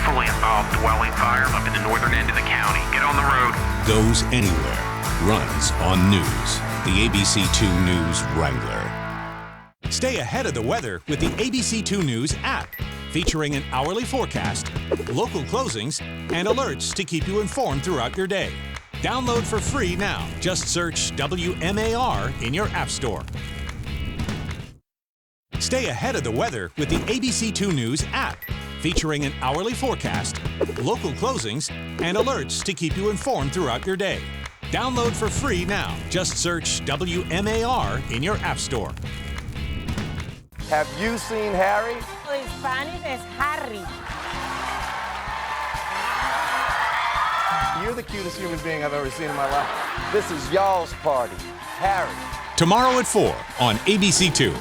fully involved dwelling fire up in the northern end of the county. Get on the road. Goes anywhere. Runs on news. The ABC2 News Wrangler. Stay ahead of the weather with the ABC2 News app, featuring an hourly forecast, local closings, and alerts to keep you informed throughout your day. Download for free now. Just search WMAR in your app store. Stay ahead of the weather with the ABC2 News app, featuring an hourly forecast, local closings, and alerts to keep you informed throughout your day. Download for free now. Just search WMAR in your app store. Have you seen Harry? In Spanish es Harry. You're the cutest human being I've ever seen in my life. This is y'all's party. Harry. Tomorrow at 4 on ABC2.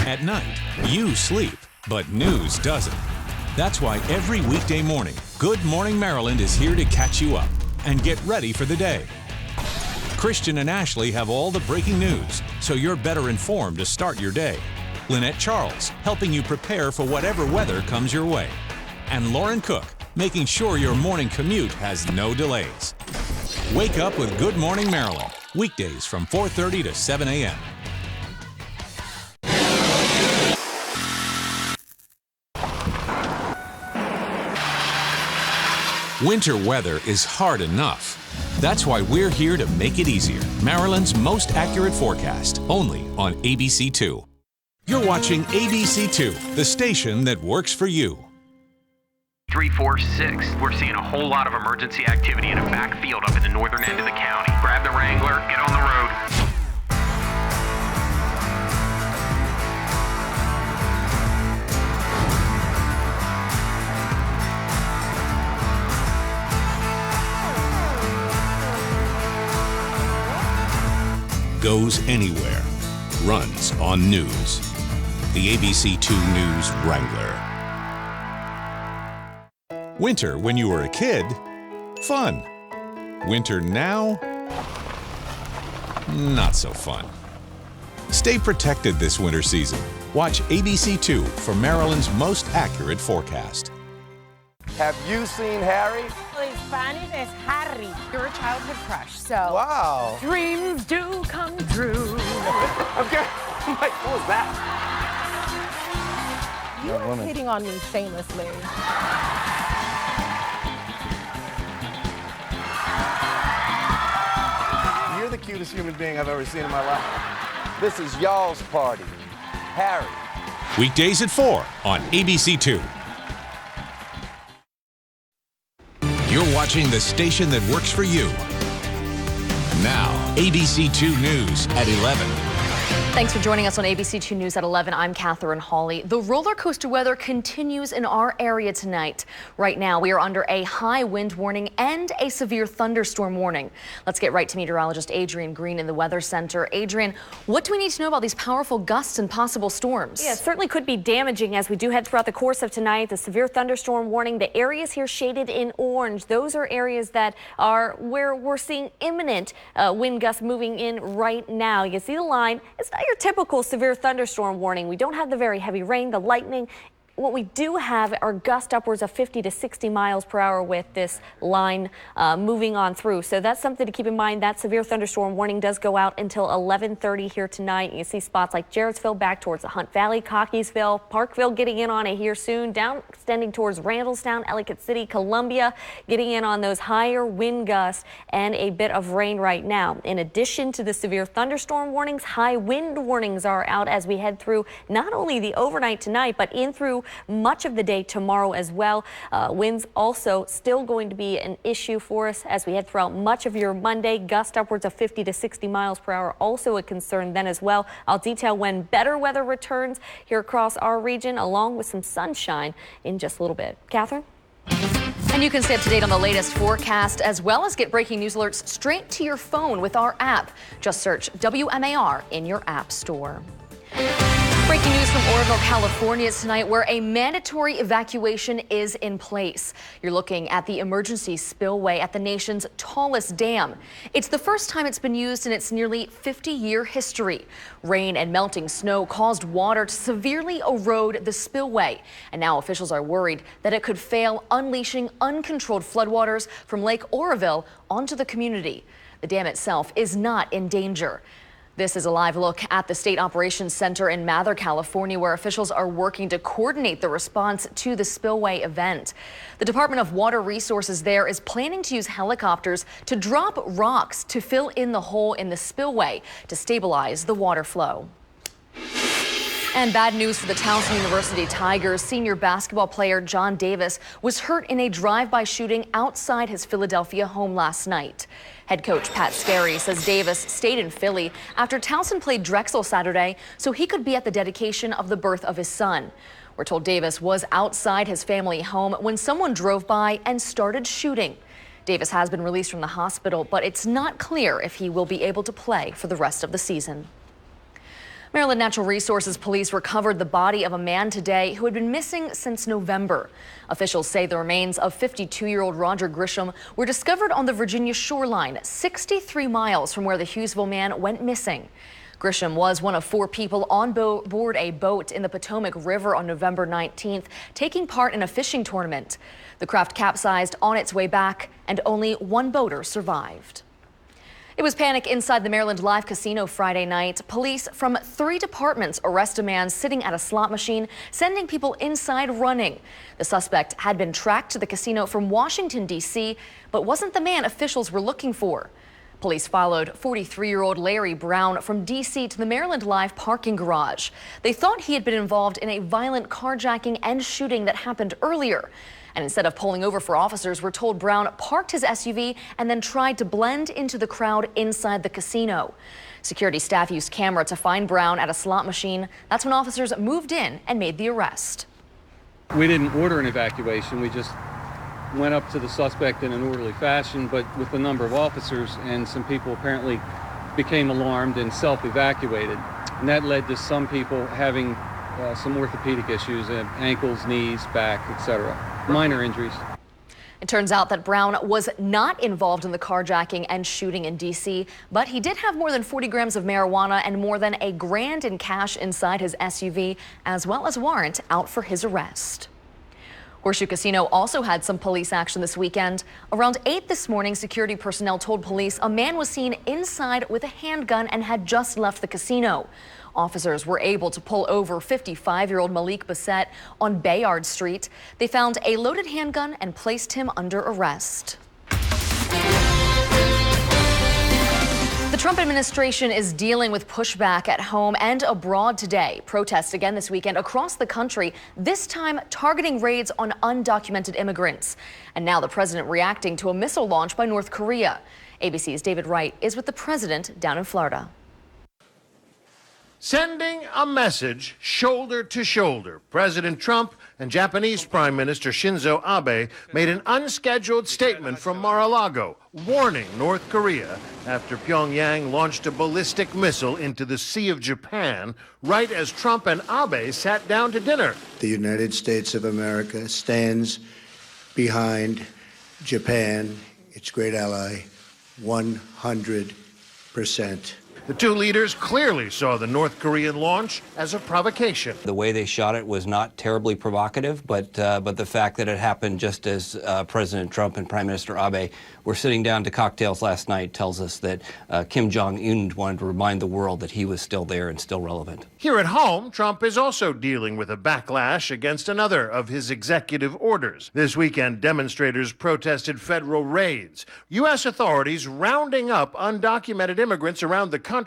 At night, you sleep, but news doesn't. That's why every weekday morning, Good Morning Maryland is here to catch you up and get ready for the day. Christian and Ashley have all the breaking news, so you're better informed to start your day. Lynette Charles, helping you prepare for whatever weather comes your way. And Lauren Cook, making sure your morning commute has no delays. Wake up with Good Morning Maryland, weekdays from 4:30 to 7 a.m. Winter weather is hard enough. That's why we're here to make it easier. Maryland's most accurate forecast, only on ABC2. You're watching ABC2, the station that works for you. 346. We're seeing a whole lot of emergency activity in a backfield up in the northern end of the county. Grab the Wrangler, get on the road. Goes anywhere. Runs on news. The ABC2 News Wrangler. Winter when you were a kid, fun. Winter now, not so fun. Stay protected this winter season. Watch ABC2 for Maryland's most accurate forecast. Have you seen Harry? In Spanish es Harry. You're a childhood crush, so Wow. dreams do come true. Okay. Mike, what was that? You are hitting on me shamelessly. You're the cutest human being I've ever seen in my life. This is y'all's party. Harry. Weekdays at 4 on ABC2. You're watching the station that works for you. Now, ABC2 News at 11. Thanks for joining us on ABC2 News at 11. I'm Catherine Hawley. The roller coaster weather continues in our area tonight. Right now, we are under a high wind warning and a severe thunderstorm warning. Let's get right to meteorologist Adrienne Green in the Weather Center. Adrienne, what do we need to know about these powerful gusts and possible storms? Yeah, it certainly could be damaging as we do head throughout the course of tonight. The severe thunderstorm warning, the areas here shaded in orange, those are areas that are where we're seeing imminent wind gusts moving in right now. You can see the line. It's not your typical severe thunderstorm warning. We don't have the very heavy rain, the lightning. What we do have are gusts upwards of 50 to 60 miles per hour with this line moving on through. So that's something to keep in mind. That severe thunderstorm warning does go out until 11:30 here tonight. You see spots like Jarrettsville back towards the Hunt Valley, Cockeysville, Parkville getting in on it here soon, down extending towards Randallstown, Ellicott City, Columbia, getting in on those higher wind gusts and a bit of rain right now. In addition to the severe thunderstorm warnings, high wind warnings are out as we head through not only the overnight tonight, but in through much of the day tomorrow as well. Winds also still going to be an issue for us as we head throughout much of your Monday. Gust upwards of 50 to 60 miles per hour also a concern then as well. I'll detail when better weather returns here across our region, along with some sunshine in just a little bit. Catherine? And you can stay up to date on the latest forecast as well as get breaking news alerts straight to your phone with our app. Just search WMAR in your app store. Breaking news from Oroville, California tonight, where a mandatory evacuation is in place. You're looking at the emergency spillway at the nation's tallest dam. It's the first time it's been used in its nearly 50-year history. Rain and melting snow caused water to severely erode the spillway, and now officials are worried that it could fail, unleashing uncontrolled floodwaters from Lake Oroville onto the community. The dam itself is not in danger. This is a live look at the State Operations Center in Mather, California, where officials are working to coordinate the response to the spillway event. The Department of Water Resources there is planning to use helicopters to drop rocks to fill in the hole in the spillway to stabilize the water flow. And bad news for the Towson University Tigers. Senior basketball player John Davis was hurt in a drive-by shooting outside his Philadelphia home last night. Head coach Pat Scarry says Davis stayed in Philly after Towson played Drexel Saturday so he could be at the dedication of the birth of his son. We're told Davis was outside his family home when someone drove by and started shooting. Davis has been released from the hospital, but it's not clear if he will be able to play for the rest of the season. Maryland Natural Resources Police recovered the body of a man today who had been missing since November. Officials say the remains of 52-year-old Roger Grisham were discovered on the Virginia shoreline, 63 miles from where the Hughesville man went missing. Grisham was one of 4 people on board a boat in the Potomac River on November 19th, taking part in a fishing tournament. The craft capsized on its way back, and only 1 boater survived. It was panic inside the Maryland Live Casino Friday night. Police from 3 departments arrest a man sitting at a slot machine, sending people inside running. The suspect had been tracked to the casino from Washington, D.C., but wasn't the man officials were looking for. Police followed 43-year-old Larry Brown from D.C. to the Maryland Live parking garage. They thought he had been involved in a violent carjacking and shooting that happened earlier. And instead of pulling over for officers, we're told Brown parked his SUV and then tried to blend into the crowd inside the casino. Security staff used camera to find Brown at a slot machine. That's when officers moved in and made the arrest. We didn't order an evacuation. We just went up to the suspect in an orderly fashion, but with a number of officers, and some people apparently became alarmed and self-evacuated. And that led to some people having some orthopedic issues, ankles, knees, back, etc. Minor injuries. It turns out that Brown was not involved in the carjacking and shooting in D.C., but he did have more than 40 grams of marijuana and more than $1 grand in cash inside his SUV, as well as warrant out for his arrest. Horseshoe Casino also had some police action this weekend. Around 8 this morning, security personnel told police a man was seen inside with a handgun and had just left the casino. Officers were able to pull over 55-year-old Malik Bassett on Bayard Street. They found a loaded handgun and placed him under arrest. The Trump administration is dealing with pushback at home and abroad today. Protests again this weekend across the country, this time targeting raids on undocumented immigrants. And now the president reacting to a missile launch by North Korea. ABC's David Wright is with the president down in Florida. Sending a message shoulder to shoulder, President Trump and Japanese Prime Minister Shinzo Abe made an unscheduled statement from Mar-a-Lago warning North Korea after Pyongyang launched a ballistic missile into the Sea of Japan right as Trump and Abe sat down to dinner. The United States of America stands behind Japan, its great ally, 100%. The 2 leaders clearly saw the North Korean launch as a provocation. The way they shot it was not terribly provocative, but the fact that it happened just as President Trump and Prime Minister Abe were sitting down to cocktails last night tells us that Kim Jong-un wanted to remind the world that he was still there and still relevant. Here at home, Trump is also dealing with a backlash against another of his executive orders. This weekend, demonstrators protested federal raids, U.S. authorities rounding up undocumented immigrants around the country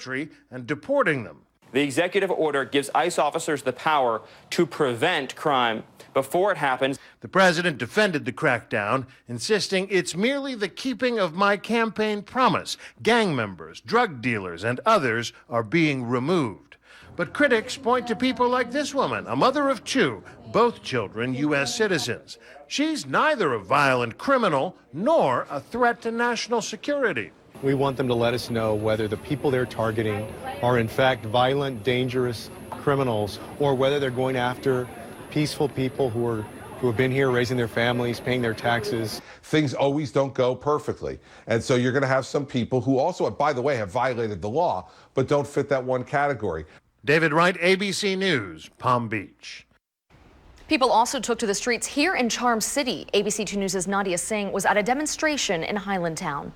and deporting them. The executive order gives ICE officers the power to prevent crime before it happens. The president defended the crackdown, insisting it's merely the keeping of my campaign promise. Gang members, drug dealers, and others are being removed. But critics point to people like this woman, a mother of 2, both children U.S. citizens. She's neither a violent criminal nor a threat to national security. We want them to let us know whether the people they're targeting are in fact violent, dangerous criminals, or whether they're going after peaceful people who have been here raising their families, paying their taxes. Things always don't go perfectly. And so you're going to have some people who also, by the way, have violated the law, but don't fit that one category. David Wright, ABC News, Palm Beach. People also took to the streets here in Charm City. ABC 2 News' Nadia Singh was at a demonstration in Highlandtown.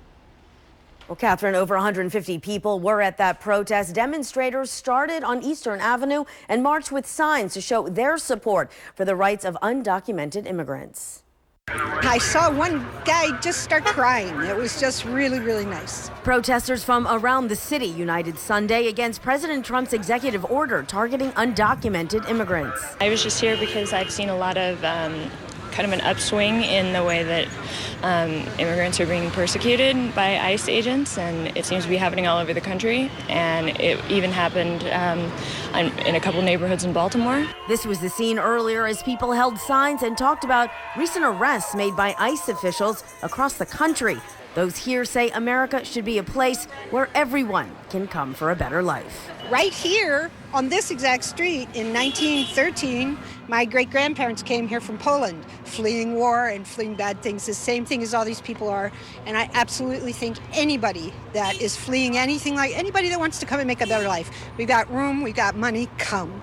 Well, Catherine, over 150 people were at that protest. Demonstrators started on Eastern Avenue and marched with signs to show their support for the rights of undocumented immigrants. I saw one guy just start crying. It was just really, really nice. Protesters from around the city united Sunday against President Trump's executive order targeting undocumented immigrants. I was just here because I've seen a lot of kind of an upswing in the way that immigrants are being persecuted by ICE agents, and it seems to be happening all over the country, and it even happened in a couple neighborhoods in Baltimore. This was the scene earlier as people held signs and talked about recent arrests made by ICE officials across the country. Those here say America should be a place where everyone can come for a better life. Right here on this exact street in 1913, my great-grandparents came here from Poland, fleeing war and fleeing bad things, the same thing as all these people are. And I absolutely think anybody that is fleeing anything, like anybody that wants to come and make a better life, we've got room, we've got money, come.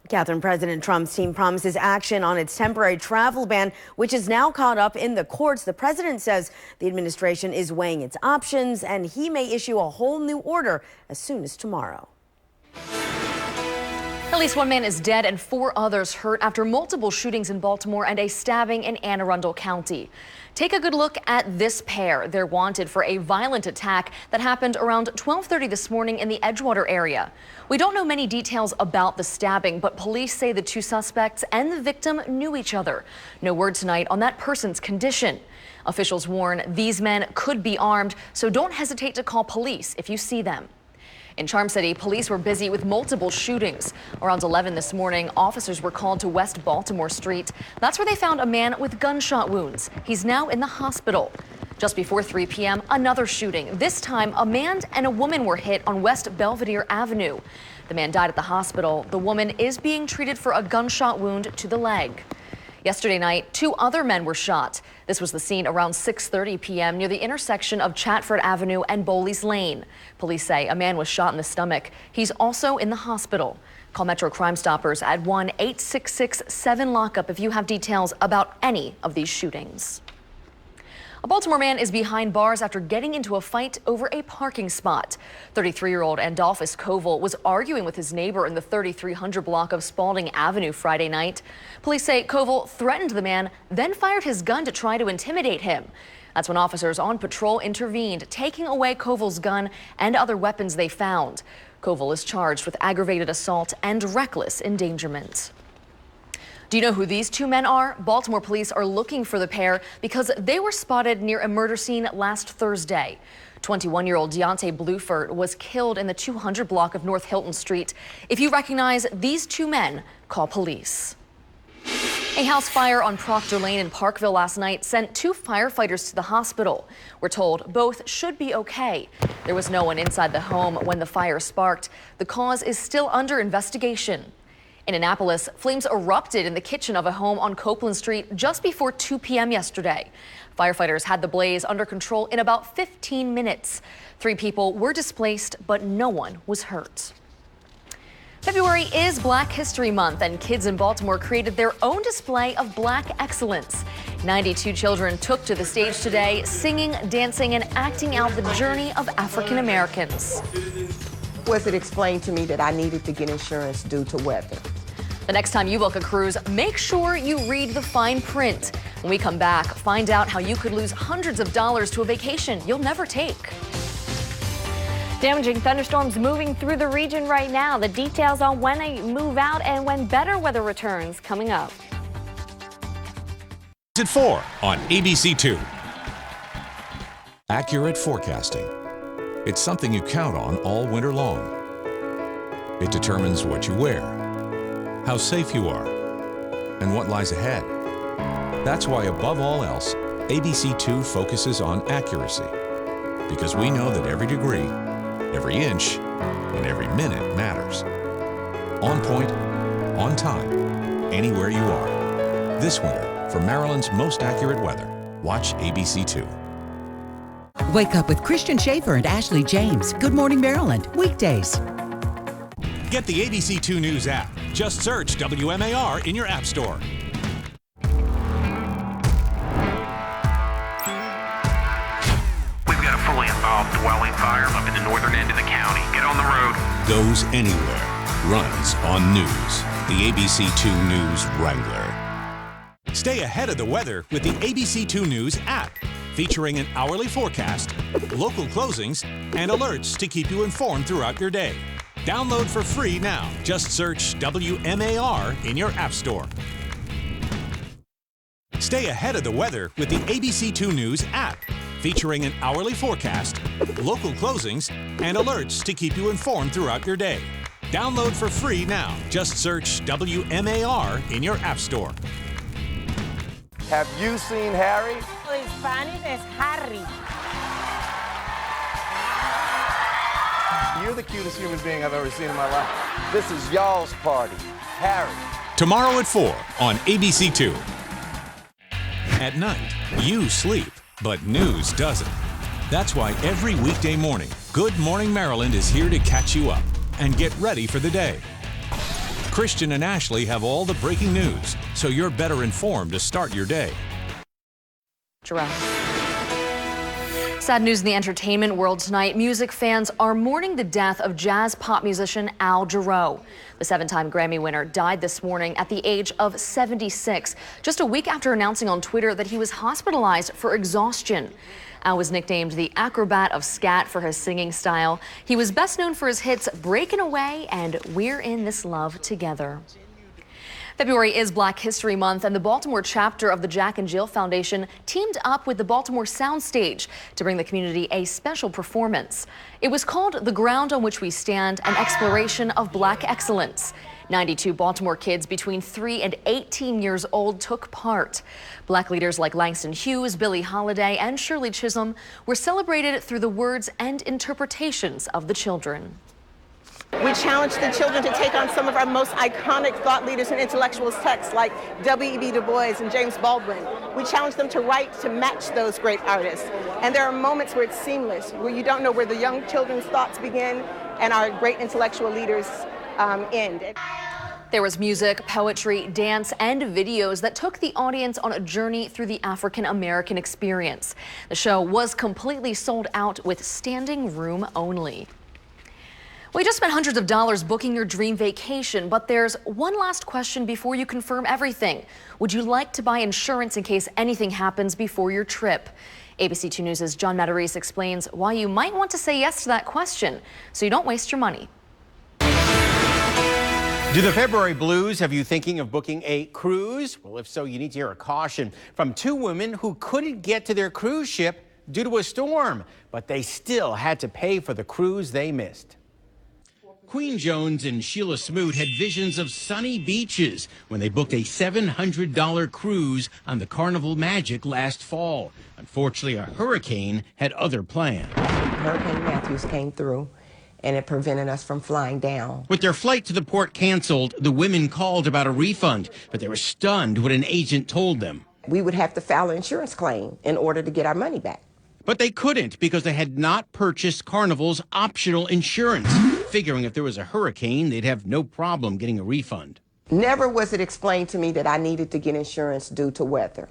Catherine, President Trump's team promises action on its temporary travel ban, which is now caught up in the courts. The president says the administration is weighing its options, and he may issue a whole new order as soon as tomorrow. At least one man is dead and 4 others hurt after multiple shootings in Baltimore and a stabbing in Anne Arundel County. Take a good look at this pair. They're wanted for a violent attack that happened around 12:30 this morning in the Edgewater area. We don't know many details about the stabbing, but police say the 2 suspects and the victim knew each other. No word tonight on that person's condition. Officials warn these men could be armed, so don't hesitate to call police if you see them. In Charm City, police were busy with multiple shootings. Around 11 this morning, officers were called to West Baltimore Street. That's where they found a man with gunshot wounds. He's now in the hospital. Just before 3 p.m., another shooting. This time, a man and a woman were hit on West Belvedere Avenue. The man died at the hospital. The woman is being treated for a gunshot wound to the leg. Yesterday night, 2 other men were shot. This was the scene around 6:30 p.m. near the intersection of Chatford Avenue and Bowleys Lane. Police say a man was shot in the stomach. He's also in the hospital. Call Metro Crime Stoppers at 1-866-7-LOCK-UP if you have details about any of these shootings. A Baltimore man is behind bars after getting into a fight over a parking spot. 33-year-old Andolphus Koval was arguing with his neighbor in the 3300 block of Spalding Avenue Friday night. Police say Koval threatened the man, then fired his gun to try to intimidate him. That's when officers on patrol intervened, taking away Koval's gun and other weapons they found. Koval is charged with aggravated assault and reckless endangerment. Do you know who these 2 men are? Baltimore police are looking for the pair because they were spotted near a murder scene last Thursday. 21-year-old Deontay Bluford was killed in the 200 block of North Hilton Street. If you recognize these 2 men, call police. A house fire on Proctor Lane in Parkville last night sent 2 firefighters to the hospital. We're told both should be okay. There was no one inside the home when the fire sparked. The cause is still under investigation. In Annapolis, flames erupted in the kitchen of a home on Copeland Street just before 2 p.m. yesterday. Firefighters had the blaze under control in about 15 minutes. 3 people were displaced, but no one was hurt. February is Black History Month, and kids in Baltimore created their own display of Black excellence. 92 children took to the stage today, singing, dancing, and acting out the journey of African Americans. Was it explained to me that I needed to get insurance due to weather? The next time you book a cruise, make sure you read the fine print. When we come back, find out how you could lose hundreds of dollars to a vacation you'll never take. Damaging thunderstorms moving through the region right now. The details on when they move out and when better weather returns coming up. At 4 on ABC2. Accurate forecasting. It's something you count on all winter long. It determines what you wear, how safe you are, and what lies ahead. That's why, above all else, ABC2 focuses on accuracy. because we know that every degree, every inch, and every minute matters. On point, on time, anywhere you are. This winter, for Maryland's most accurate weather, watch ABC2. Wake up with Christian Schaefer and Ashley James. Good Morning Maryland, weekdays. Get the ABC2 News app. Just search WMAR in your app store. We've got a fully involved dwelling fire up in the northern end of the county. Get on the road. Goes anywhere. Runs on news. The ABC2 News Wrangler. Stay ahead of the weather with the ABC2 News app, featuring an hourly forecast, local closings, and alerts to keep you informed throughout your day. Download for free now. Just search WMAR in your app store. Stay ahead of the weather with the ABC2 News app, featuring an hourly forecast, local closings, and alerts to keep you informed throughout your day. Download for free now. Just search WMAR in your app store. Have you seen Harry? In Spanish es Harry. You're the cutest human being I've ever seen in my life. This is y'all's party, Harry. Tomorrow at 4 on ABC2. At night, you sleep, but news doesn't. That's why every weekday morning, Good Morning Maryland is here to catch you up and get ready for the day. Christian and Ashley have all the breaking news, so you're better informed to start your day. Jerome. Sad news in the entertainment world tonight. Music fans are mourning the death of jazz pop musician Al Jarreau. The 7-time Grammy winner died this morning at the age of 76, just a week after announcing on Twitter that he was hospitalized for exhaustion. Al was nicknamed the acrobat of scat for his singing style. He was best known for his hits Breaking Away and We're in This Love Together. February is Black History Month, and the Baltimore chapter of the Jack and Jill Foundation teamed up with the Baltimore Soundstage to bring the community a special performance. It was called The Ground on Which We Stand, an exploration of Black excellence. 92 Baltimore kids between 3 and 18 years old took part. Black leaders like Langston Hughes, Billie Holiday, and Shirley Chisholm were celebrated through the words and interpretations of the children. We challenge the children to take on some of our most iconic thought leaders and intellectuals' texts like W.E.B. Du Bois and James Baldwin. We challenge them to write to match those great artists. And there are moments where it's seamless, where you don't know where the young children's thoughts begin and our great intellectual leaders end. There was music, poetry, dance, and videos that took the audience on a journey through the African American experience. The show was completely sold out with standing room only. We just spent hundreds of dollars booking your dream vacation, but there's one last question before you confirm everything. Would you like to buy insurance in case anything happens before your trip? ABC2 News' John Matarese explains why you might want to say yes to that question so you don't waste your money. Do the February blues have you thinking of booking a cruise? Well, if so, you need to hear a caution from 2 women who couldn't get to their cruise ship due to a storm, but they still had to pay for the cruise they missed. Queen Jones and Sheila Smoot had visions of sunny beaches when they booked a $700 cruise on the Carnival Magic last fall. Unfortunately, a hurricane had other plans. Hurricane Matthews came through, and it prevented us from flying down. With their flight to the port canceled, the women called about a refund, but they were stunned when an agent told them. We would have to file an insurance claim in order to get our money back. But they couldn't because they had not purchased Carnival's optional insurance, figuring if there was a hurricane, they'd have no problem getting a refund. Never was it explained to me that I needed to get insurance due to weather.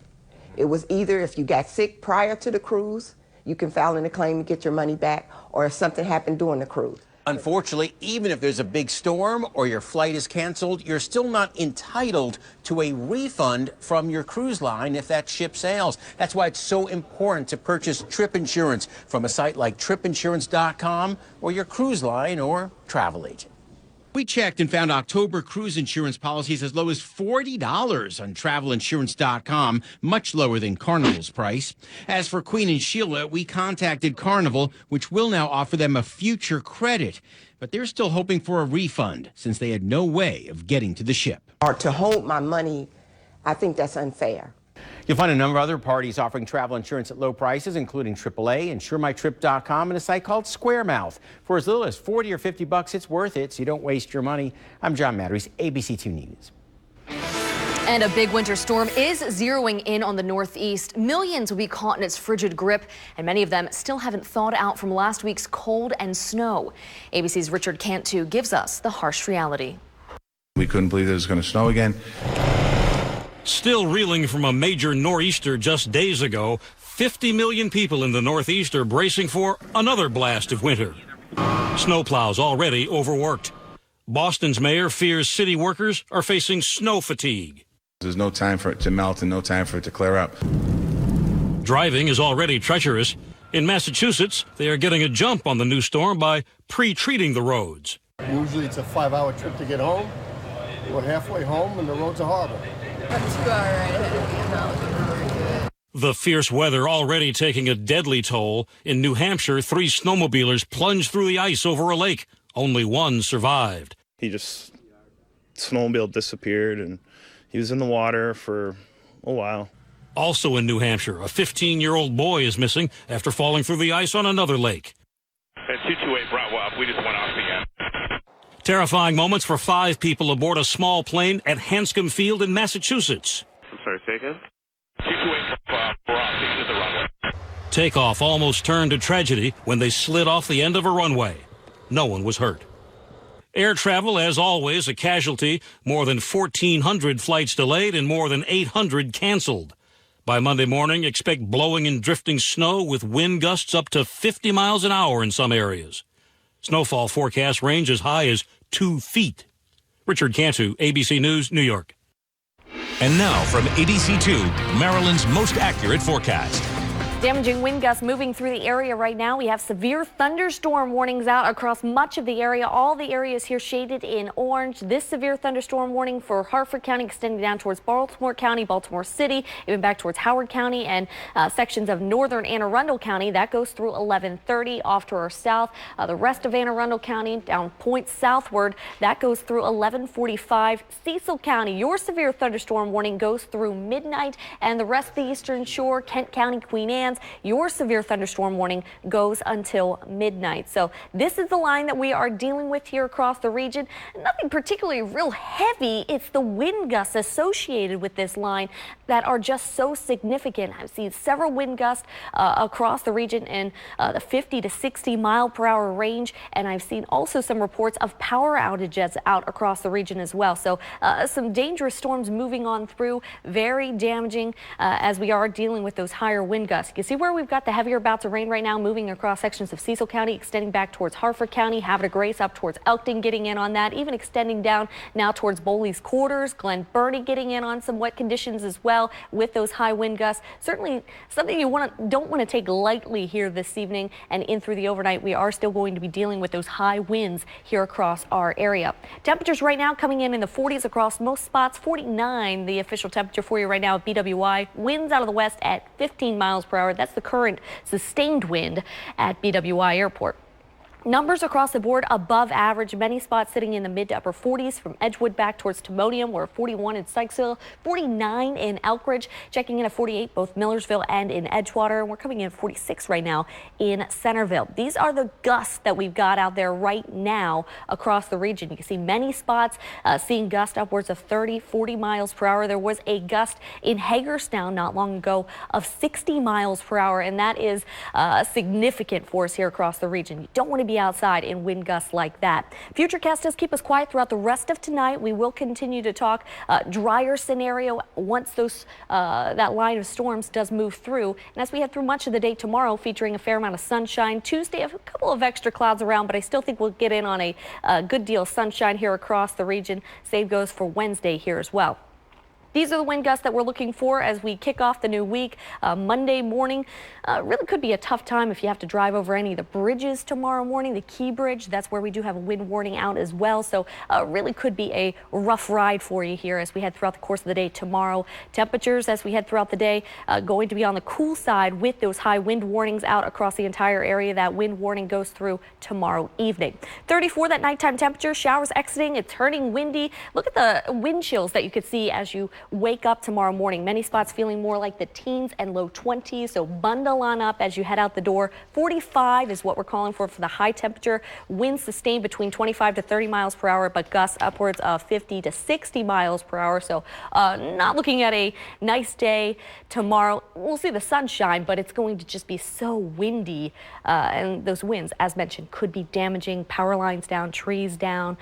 It was either if you got sick prior to the cruise, you can file in a claim and get your money back, or if something happened during the cruise. Unfortunately, even if there's a big storm or your flight is canceled, you're still not entitled to a refund from your cruise line if that ship sails. That's why it's so important to purchase trip insurance from a site like tripinsurance.com or your cruise line or travel agent. We checked and found October cruise insurance policies as low as $40 on travelinsurance.com, much lower than Carnival's price. As for Queen and Sheila, we contacted Carnival, which will now offer them a future credit. But they're still hoping for a refund since they had no way of getting to the ship. Or to hold my money, I think that's unfair. You'll find a number of other parties offering travel insurance at low prices, including AAA, InsureMyTrip.com, and a site called SquareMouth. For as little as 40 or 50 bucks, it's worth it, so you don't waste your money. I'm John Matteries, ABC2 News. And a big winter storm is zeroing in on the Northeast. Millions will be caught in its frigid grip, and many of them still haven't thawed out from last week's cold and snow. ABC's Richard Cantu gives us the harsh reality. We couldn't believe it was going to snow again. Still reeling from a major nor'easter just days ago, 50 million people in the Northeast are bracing for another blast of winter. Snowplows already overworked. Boston's mayor fears city workers are facing snow fatigue. There's no time for it to melt and no time for it to clear up. Driving is already treacherous. In Massachusetts, they are getting a jump on the new storm by pre-treating the roads. Usually it's a 5-hour trip to get home. We're halfway home and the roads are horrible. A 2-hour ride ahead of me. I'm not looking forward to it. The fierce weather already taking a deadly toll. In New Hampshire, 3 snowmobilers plunged through the ice over a lake. Only one survived. Snowmobile disappeared and he was in the water for a while. Also in New Hampshire, a 15-year-old boy is missing after falling through the ice on another lake. At 228 Bravo up, we just went off again. Terrifying moments for 5 people aboard a small plane at Hanscom Field in Massachusetts. I'm sorry, say again? 228 Bravo, we're off into the runway. Takeoff almost turned to tragedy when they slid off the end of a runway. No one was hurt. Air travel, as always, a casualty. More than 1,400 flights delayed and more than 800 canceled. By Monday morning, expect blowing and drifting snow with wind gusts up to 50 miles an hour in some areas. Snowfall forecast range as high as 2 feet. Richard Cantu, ABC News, New York. And now from ABC2, Maryland's most accurate forecast. Damaging wind gusts moving through the area right now. We have severe thunderstorm warnings out across much of the area. All the areas here shaded in orange. This severe thunderstorm warning for Harford County extending down towards Baltimore County, Baltimore City, even back towards Howard County and sections of northern Anne Arundel County. That goes through 11:30 off to our south. The rest of Anne Arundel County down points southward. That goes through 11:45. Cecil County, your severe thunderstorm warning goes through midnight, and the rest of the eastern shore, Kent County, Queen Anne, your severe thunderstorm warning goes until midnight. So this is the line that we are dealing with here across the region. Nothing particularly real heavy. It's the wind gusts associated with this line that are just so significant. I've seen several wind gusts across the region in the 50 to 60 mile per hour range. And I've seen also some reports of power outages out across the region as well. So some dangerous storms moving on through, very damaging as we are dealing with those higher wind gusts. You see where we've got the heavier bouts of rain right now moving across sections of Cecil County, extending back towards Harford County, Havre de Grace up towards Elkton, getting in on that, even extending down now towards Bowley's Quarters, Glen Burnie getting in on some wet conditions as well with those high wind gusts. Certainly something you don't want to take lightly here this evening and in through the overnight. We are still going to be dealing with those high winds here across our area. Temperatures right now coming in the 40s across most spots, 49 the official temperature for you right now at BWI. Winds out of the west at 15 miles per hour. That's the current sustained wind at BWI Airport. Numbers across the board above average. Many spots sitting in the mid to upper 40s from Edgewood back towards Timonium. We're 41 in Sykesville, 49 in Elkridge, checking in at 48 both Millersville and in Edgewater. We're coming in at 46 right now in Centerville. These are the gusts that we've got out there right now across the region. You can see many spots seeing gusts upwards of 30, 40 miles per hour. There was a gust in Hagerstown not long ago of 60 miles per hour, and that is significant for us here across the region. You don't want to be outside in wind gusts like that. Futurecast does keep us quiet throughout the rest of tonight. We will continue to talk drier scenario once those that line of storms does move through. And as we head through much of the day tomorrow, featuring a fair amount of sunshine. Tuesday, a couple of extra clouds around, but I still think we'll get in on a good deal of sunshine here across the region. Same goes for Wednesday here as well. These are the wind gusts that we're looking for as we kick off the new week. Monday morning really could be a tough time if you have to drive over any of the bridges tomorrow morning. The Key Bridge, that's where we do have a wind warning out as well. So really could be a rough ride for you here as we head throughout the course of the day tomorrow. Temperatures as we head throughout the day going to be on the cool side with those high wind warnings out across the entire area. That wind warning goes through tomorrow evening. 34 that nighttime temperature, showers exiting, it's turning windy. Look at the wind chills that you could see as you wake up tomorrow morning. Many spots feeling more like the teens and low 20s, so bundle on up as you head out the door. 45 is what we're calling for the high temperature. Winds sustained between 25 to 30 miles per hour, but gusts upwards of 50 to 60 miles per hour. So not looking at a nice day tomorrow. We'll see the sunshine, but it's going to just be so windy, and those winds, as mentioned, could be damaging power lines down, trees down.